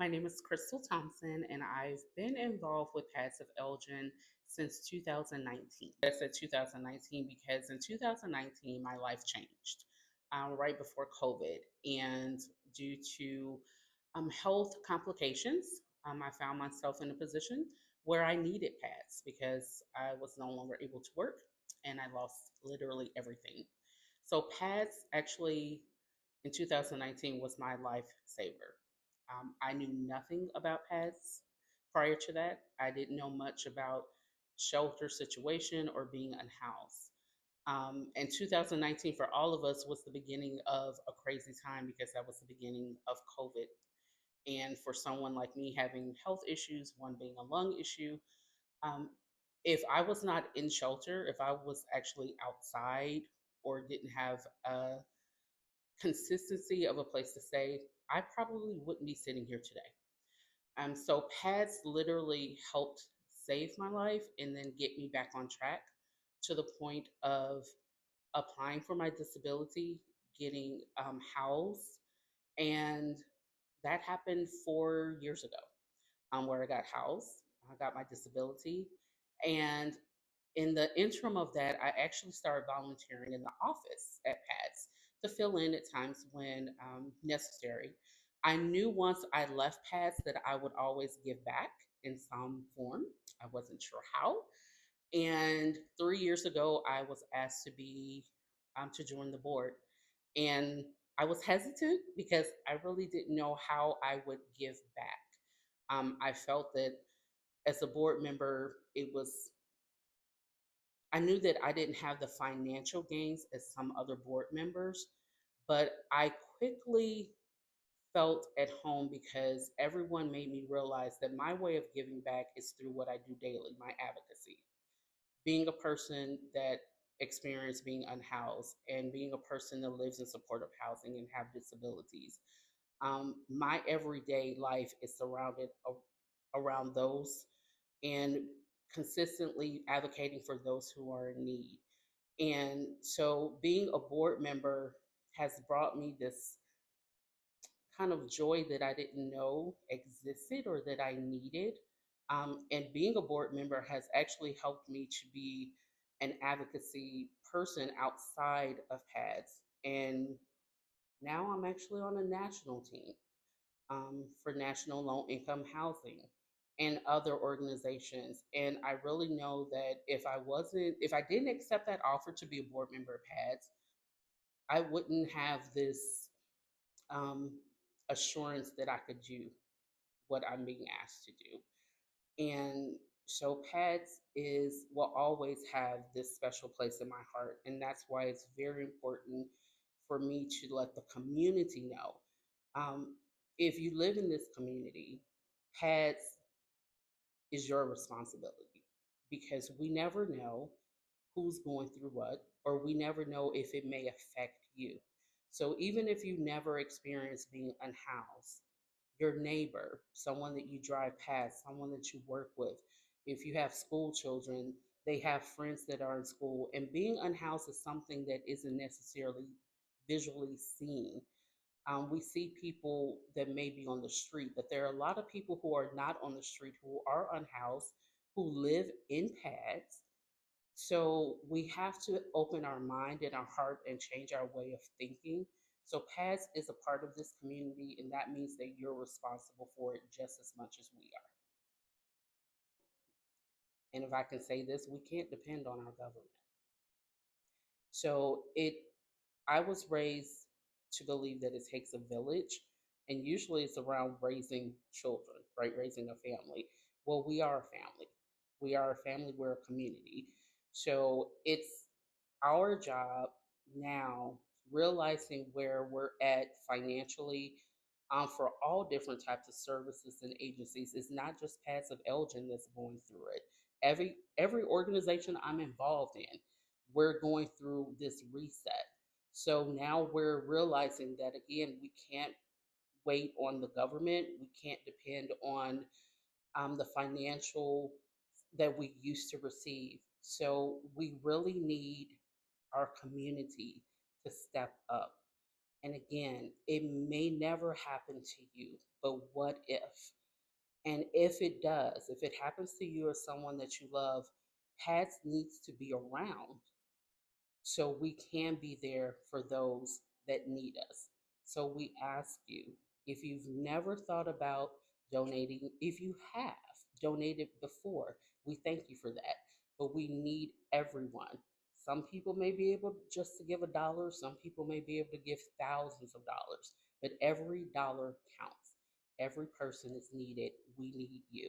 My name is Kristal Thompson, and I've been involved with Paths of Elgin since 2019. I said 2019 because in 2019, my life changed right before COVID. And due to health complications, I found myself in a position where I needed Paths because I was no longer able to work and I lost literally everything. So, Paths actually in 2019 was my lifesaver. I knew nothing about pets prior to that. I didn't know much about shelter situation or being unhoused. And 2019 for all of us was the beginning of a crazy time because that was the beginning of COVID. And for someone like me having health issues, one being a lung issue, um, if I was not in shelter, if I was actually outside or didn't have a consistency of a place to stay, I probably wouldn't be sitting here today. So pads literally helped save my life and then get me back on track to the point of applying for my disability, getting housed, and that happened 4 years ago. Where I got housed, I got my disability, and in the interim of that, I actually started volunteering in the office at PADS to fill in at times when necessary. I knew once I left PADS that I would always give back in some form. I wasn't sure how. And 3 years ago, I was asked to join the board, and I was hesitant because I really didn't know how I would give back. I felt that as a board member, I knew that I didn't have the financial gains as some other board members, but I quickly felt at home because everyone made me realize that my way of giving back is through what I do daily, my advocacy. Being a person that experienced being unhoused and being a person that lives in supportive housing and have disabilities. My everyday life is surrounded around those and consistently advocating for those who are in need. And so being a board member has brought me this kind of joy that I didn't know existed or that I needed. And being a board member has actually helped me to be an advocacy person outside of PADS. And now I'm actually on a national team for national low income housing and other organizations. And I really know that if I didn't accept that offer to be a board member of PADS, I wouldn't have this um, assurance that I could do what I'm being asked to do. And so PADS will always have this special place in my heart. And that's why it's very important for me to let the community know. Um, if you live in this community, PADS is your responsibility because we never know who's going through what, or we never know if it may affect you. So even if you never experience being unhoused, your neighbor, someone that you drive past, someone that you work with, if you have school children, they have friends that are in school, and being unhoused is something that isn't necessarily visually seen. We see people that may be on the street, but there are a lot of people who are not on the street, who are unhoused, who live in pads. So we have to open our mind and our heart and change our way of thinking. So pads is a part of this community, and that means that you're responsible for it just as much as we are. And if I can say this, we can't depend on our government. So it I was raised to believe that it takes a village, and usually it's around raising children, right? Raising a family. Well, we are a family. We are a family, we're a community. So it's our job now, realizing where we're at financially, for all different types of services and agencies. It's not just Paths of Elgin that's going through it. Every organization I'm involved in, we're going through this reset. So now we're realizing that again, we can't wait on the government. We can't depend on the financial that we used to receive. So we really need our community to step up. And again, it may never happen to you, but what if? And if it does, if it happens to you or someone that you love, pets needs to be around so we can be there for those that need us. So we ask you, if you've never thought about donating, if you have donated before, we thank you for that. But we need everyone. Some people may be able just to give $1, some people may be able to give thousands of dollars, but every dollar counts. Every person is needed. We need you.